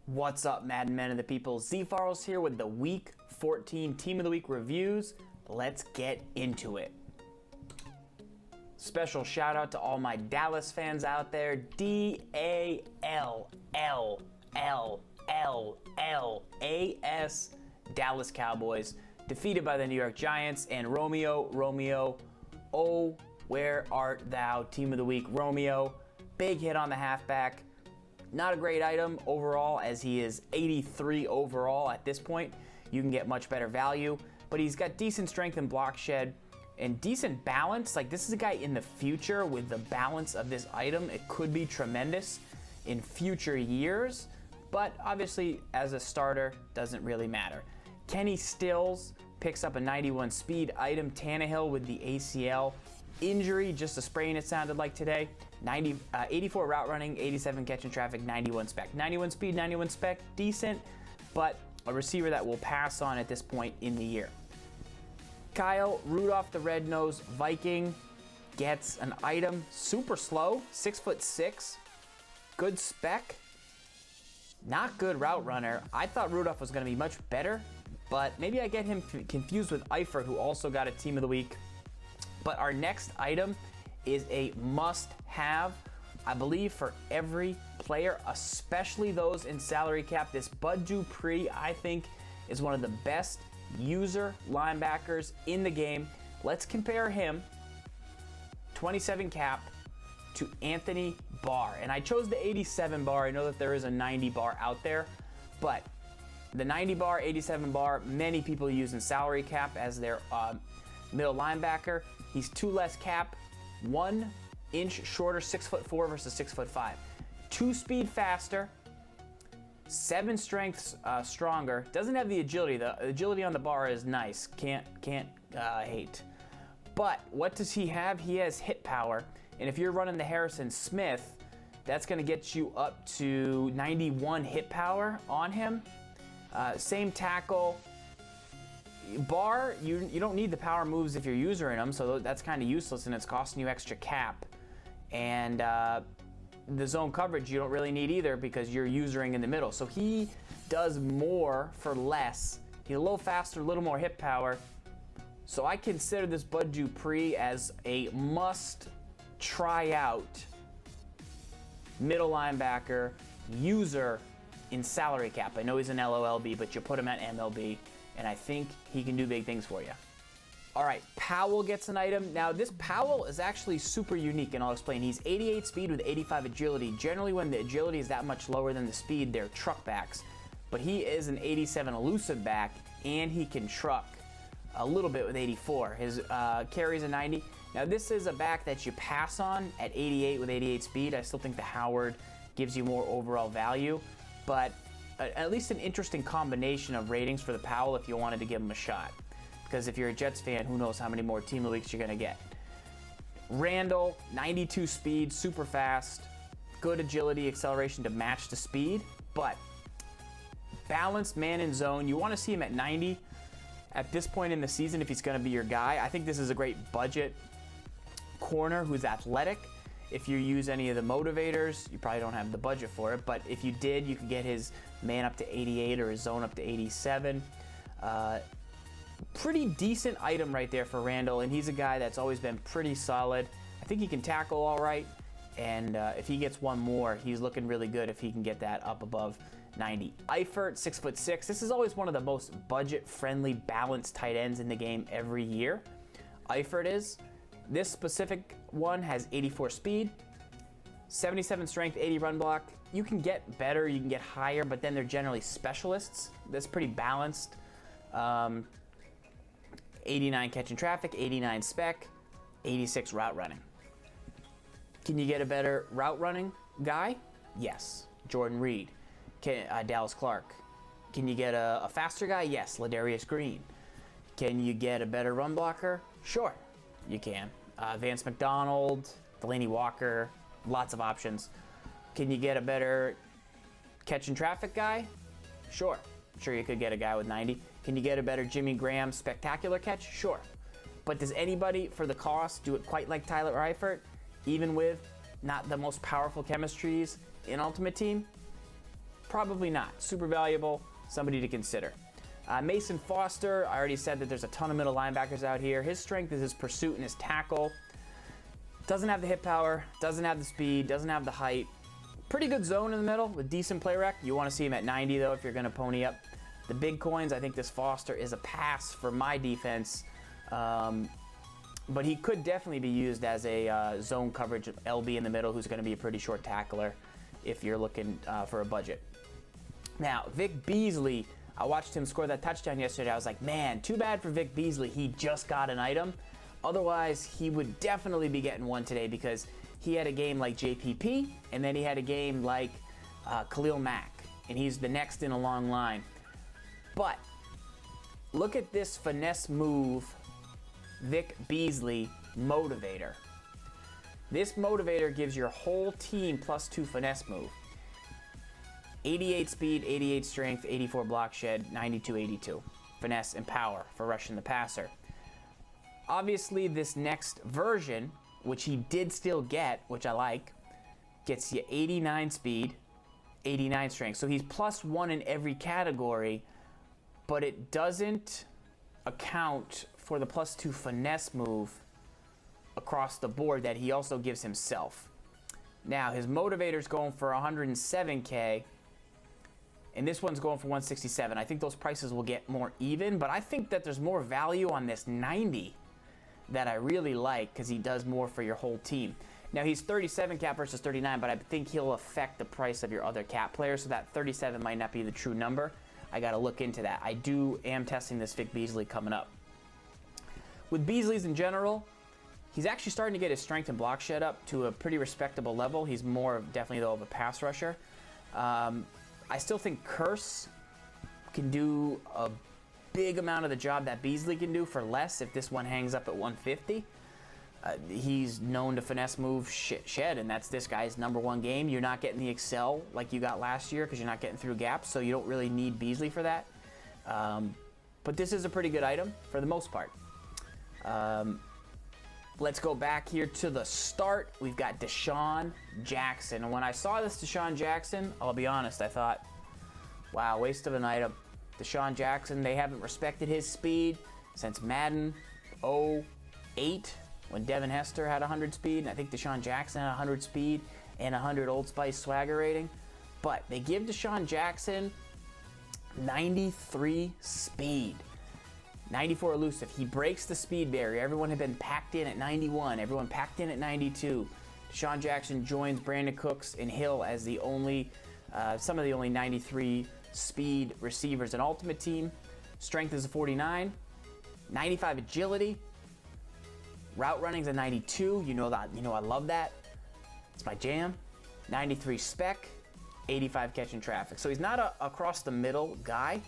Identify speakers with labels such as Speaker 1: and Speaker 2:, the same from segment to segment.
Speaker 1: What's up, Madden men of the people? ZFarls here with the Week 14 Team of the Week reviews. Let's get into it. Special shout out to all my Dallas fans out there. D-A-L-L-L-L-L-A-S, Dallas Cowboys, defeated by the New York Giants. And Romeo, oh, where art thou? Team of the Week, Romeo. Big hit on the halfback. Not a great item overall, as he is 83 overall at this point. You can get much better value, but he's got decent strength and block shed and decent balance. Like, this is a guy in the future with the balance of this item. It could be tremendous in future years, but obviously as a starter, doesn't really matter. Kenny Stills picks up a 91 speed item. Tannehill with the ACL injury, just a sprain it sounded like today. 84 route running, 87 catching traffic, 91 spec. 91 speed, 91 spec, decent, but a receiver that will pass on at this point in the year. Kyle Rudolph, the red-nosed Viking, gets an item. Super slow, 6'6", good spec, not good route runner. I thought Rudolph was going to be much better, but maybe I get him confused with Eifert, who also got a Team of the Week. But our next item is a must-have, I believe, for every player, especially those in salary cap. This Bud Dupree, I think, is one of the best user linebackers in the game. Let's compare him, 27 cap, to Anthony Barr. And I chose the 87 bar. I know that there is a 90 bar out there, but the 90 bar, 87 bar, many people use in salary cap as their middle linebacker. He's 2 less cap, 1 inch shorter, 6'4" versus 6'5". 2 speed faster, 7 strength stronger. Doesn't have the agility. The agility on the bar is nice. Can't hate. But what does he have? He has hit power. And if you're running the Harrison Smith, that's going to get you up to 91 hit power on him. Same tackle. Bar, you don't need the power moves if you're using them, so that's kind of useless, and it's costing you extra cap. And the zone coverage you don't really need either, because you're using in the middle. So he does more for less. He's a little faster, a little more hit power. So I consider this Bud Dupree as a must try out middle linebacker user in salary cap. I know he's an LOLB, but you put him at MLB, and I think he can do big things for you. All right, Powell gets an item. Now, this Powell is actually super unique, and I'll explain. He's 88 speed with 85 agility. Generally, when the agility is that much lower than the speed, they're truck backs. But he is an 87 elusive back, and he can truck a little bit with 84. His carry's a 90. Now, this is a back that you pass on at 88 with 88 speed. I still think the Howard gives you more overall value, but at least an interesting combination of ratings for the Powell if you wanted to give him a shot. Because if you're a Jets fan, who knows how many more Team of the Weeks you're going to get. Randall, 92 speed, super fast, good agility, acceleration to match the speed, but balanced man in zone. You want to see him at 90 at this point in the season if he's going to be your guy. I think this is a great budget corner who's athletic. If you use any of the motivators, you probably don't have the budget for it, but if you did, you could get his man up to 88 or his zone up to 87. Pretty decent item right there for Randall, and he's a guy that's always been pretty solid. I think he can tackle all right, and if he gets one more, he's looking really good if he can get that up above 90. Eifert, 6'6". This is always one of the most budget-friendly, balanced tight ends in the game every year. Eifert is. This specific one has 84 speed, 77 strength, 80 run block. You can get better, you can get higher, but then they're generally specialists. That's pretty balanced. 89 catching traffic, 89 spec, 86 route running. Can you get a better route running guy? Yes. Jordan Reed, Dallas Clark. Can you get a faster guy? Yes. Ladarius Green. Can you get a better run blocker? Sure. You can. Vance McDonald, Delaney Walker, lots of options. Can you get a better catch and traffic guy? Sure. Sure, you could get a guy with 90. Can you get a better Jimmy Graham spectacular catch? Sure. But does anybody for the cost do it quite like Tyler Eifert, even with not the most powerful chemistries in Ultimate Team? Probably not. Super valuable, somebody to consider. Mason Foster, I already said that there's a ton of middle linebackers out here. His strength is his pursuit and his tackle. Doesn't have the hit power, doesn't have the speed, doesn't have the height. Pretty good zone in the middle with decent play rec. You want to see him at 90 though if you're going to pony up the big coins. I think this Foster is a pass for my defense. But he could definitely be used as a zone coverage LB in the middle who's going to be a pretty short tackler if you're looking for a budget. Now, Vic Beasley, I watched him score that touchdown yesterday. I was like, man, too bad for Vic Beasley. He just got an item. Otherwise, he would definitely be getting one today because he had a game like JPP, and then he had a game like Khalil Mack, and he's the next in a long line. But look at this finesse move, Vic Beasley motivator. This motivator gives your whole team +2 finesse move. 88 speed, 88 strength, 84 block shed, 92, 82. Finesse and power for rushing the passer. Obviously, this next version, which he did still get, which I like, gets you 89 speed, 89 strength. So he's +1 in every category, but it doesn't account for the +2 finesse move across the board that he also gives himself. Now, his motivator's going for 107K, and this one's going for 167. I think those prices will get more even, but I think that there's more value on this 90 that I really like because he does more for your whole team. Now, he's 37 cap versus 39, but I think he'll affect the price of your other cap players, so that 37 might not be the true number. I got to look into that. I am testing this Vic Beasley coming up. With Beasley's in general, he's actually starting to get his strength and block shed up to a pretty respectable level. He's more definitely though of a pass rusher. I still think Curse can do a big amount of the job that Beasley can do for less if this one hangs up at 150. He's known to finesse move shed, and that's this guy's #1 game. You're not getting the excel like you got last year because you're not getting through gaps, so you don't really need Beasley for that. But this is a pretty good item for the most part. Let's go back here to the start. We've got DeSean Jackson. And when I saw this DeSean Jackson, I'll be honest, I thought, wow, waste of an item. DeSean Jackson, they haven't respected his speed since Madden 08 when Devin Hester had 100 speed. And I think DeSean Jackson had 100 speed and 100 Old Spice swagger rating. But they give DeSean Jackson 93 speed. 94 elusive. He breaks the speed barrier. Everyone had been packed in at 91. Everyone packed in at 92. DeSean Jackson joins Brandon Cooks and Hill as the only, some of the only 93 speed receivers in Ultimate Team. Strength is a 49. 95 agility. Route running's a 92. You know I love that. It's my jam. 93 spec. 85 catch and traffic. So he's not a across the middle guy.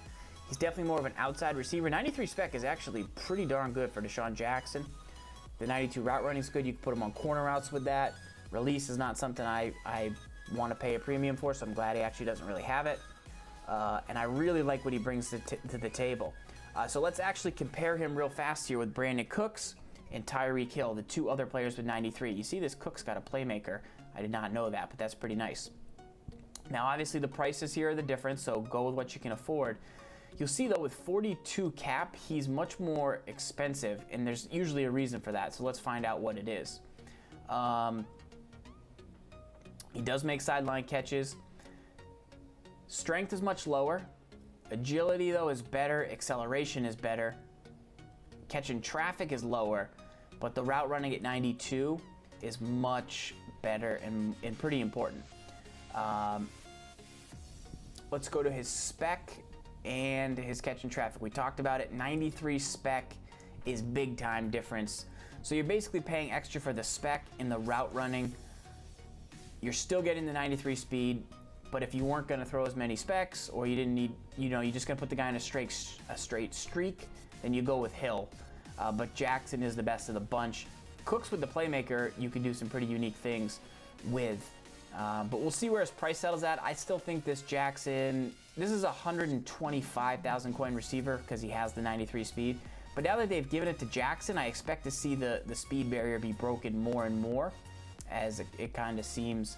Speaker 1: He's definitely more of an outside receiver. 93 spec is actually pretty darn good for DeSean Jackson. The 92 route running is good. You can put him on corner routes with that. Release is not something I want to pay a premium for, so I'm glad he actually doesn't really have it. And I really like what he brings to the table. So let's actually compare him real fast here with Brandon Cooks and Tyreek Hill, the two other players with 93. You see this Cooks got a playmaker. I did not know that, but that's pretty nice. Now, obviously, the prices here are the difference, so go with what you can afford. You'll see, though, with 42 cap, he's much more expensive, and there's usually a reason for that, so let's find out what it is. He does make sideline catches. Strength is much lower. Agility, though, is better. Acceleration is better. Catching traffic is lower, but the route running at 92 is much better and pretty important. Let's go to his spec and his catch and traffic. We talked about it. 93 spec is big time difference. So you're basically paying extra for the spec in the route running. You're still getting the 93 speed, but if you weren't going to throw as many specs, or you didn't need, you're just going to put the guy in a straight streak, then you go with Hill. But Jackson is the best of the bunch. Cooks with the playmaker, you can do some pretty unique things with. But we'll see where his price settles at. I still think this Jackson, this is a 125,000 coin receiver because he has the 93 speed. But now that they've given it to Jackson, I expect to see the speed barrier be broken more and more as it kind of seems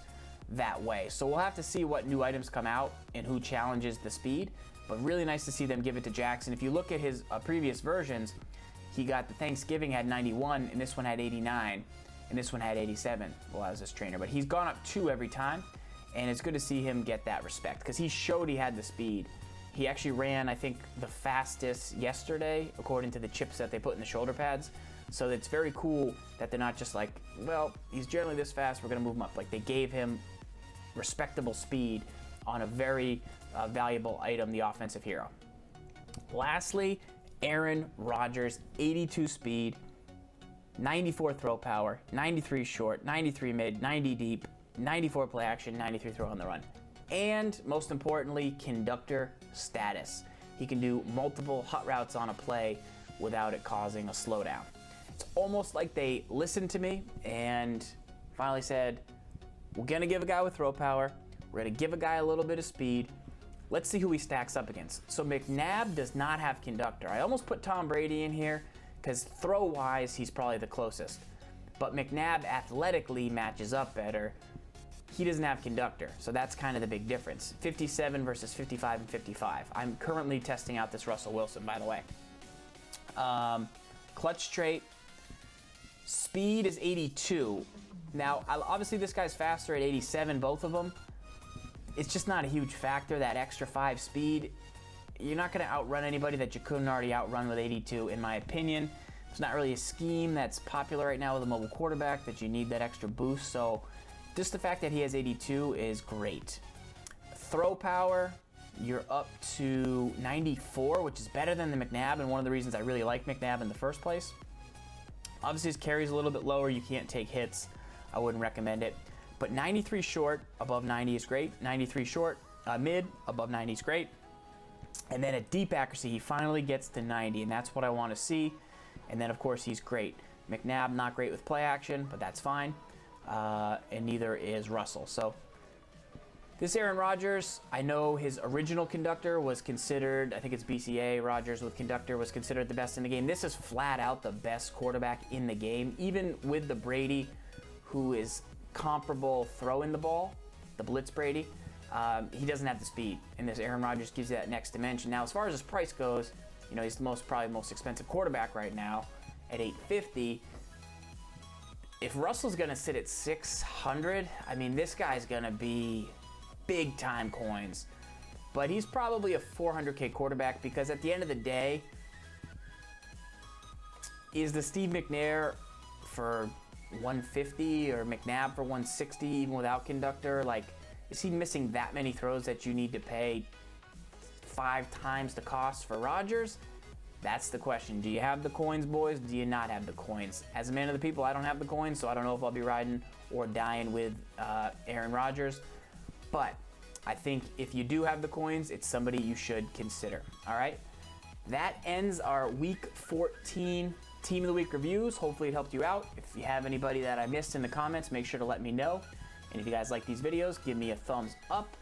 Speaker 1: that way. So we'll have to see what new items come out and who challenges the speed, but really nice to see them give it to Jackson. If you look at his previous versions, he got the Thanksgiving had 91, and this one had 89, and this one had 87 while I was his trainer. But he's gone up 2 every time, and it's good to see him get that respect because he showed he had the speed. He actually ran, I think, the fastest yesterday, according to the chips that they put in the shoulder pads. So it's very cool that they're not just like, well, he's generally this fast, we're going to move him up. Like, they gave him respectable speed on a very valuable item, the offensive hero. Lastly, Aaron Rodgers, 82 speed, 94 throw power, 93 short, 93 mid, 90 deep, 94 play action, 93 throw on the run. And most importantly, conductor status. He can do multiple hot routes on a play without it causing a slowdown. It's almost like they listened to me and finally said, we're going to give a guy with throw power, we're going to give a guy a little bit of speed, let's see who he stacks up against. So McNabb does not have conductor. I almost put Tom Brady in here because throw-wise, he's probably the closest. But McNabb athletically matches up better. He doesn't have conductor, so that's kind of the big difference. 57 versus 55 and 55. I'm currently testing out this Russell Wilson, by the way. Clutch trait, speed is 82. Now, obviously this guy's faster at 87, both of them. It's just not a huge factor, that extra 5 speed. You're not going to outrun anybody that you couldn't already outrun with 82, in my opinion. It's not really a scheme that's popular right now with a mobile quarterback that you need that extra boost, so just the fact that he has 82 is great. Throw power, you're up to 94, which is better than the McNabb, and one of the reasons I really like McNabb in the first place. Obviously his carry's a little bit lower, you can't take hits, I wouldn't recommend it. But 93 short, above 90 is great. 93 short, mid, above 90 is great. And then at deep accuracy, he finally gets to 90, and that's what I want to see. And then, of course, he's great. McNabb, not great with play action, but that's fine. And neither is Russell. So this Aaron Rodgers, I know his original conductor was considered, I think it's BCA, Rodgers with conductor was considered the best in the game. This is flat out the best quarterback in the game, even with the Brady, who is comparable throwing the ball, the Blitz Brady. He doesn't have the speed, and this Aaron Rodgers gives you that next dimension. Now, as far as his price goes, you know, he's the probably the most expensive quarterback right now at $850. If Russell's going to sit at $600, I mean, this guy's going to be big time coins. But he's probably a $400K quarterback because at the end of the day, is the Steve McNair for $150 or McNabb for $160 even without conductor? Like, is he missing that many throws that you need to pay 5 times the cost for Rodgers? That's the question. Do you have the coins, boys? Do you not have the coins? As a man of the people, I don't have the coins, so I don't know if I'll be riding or dying with Aaron Rodgers. But I think if you do have the coins, it's somebody you should consider. All right? That ends our Week 14 Team of the Week reviews. Hopefully it helped you out. If you have anybody that I missed in the comments, make sure to let me know. And if you guys like these videos, give me a thumbs up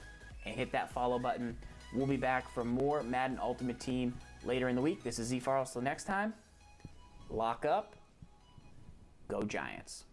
Speaker 1: and hit that follow button. We'll be back for more Madden Ultimate Team later in the week. This is ZFarls. Till next time, lock up, go Giants.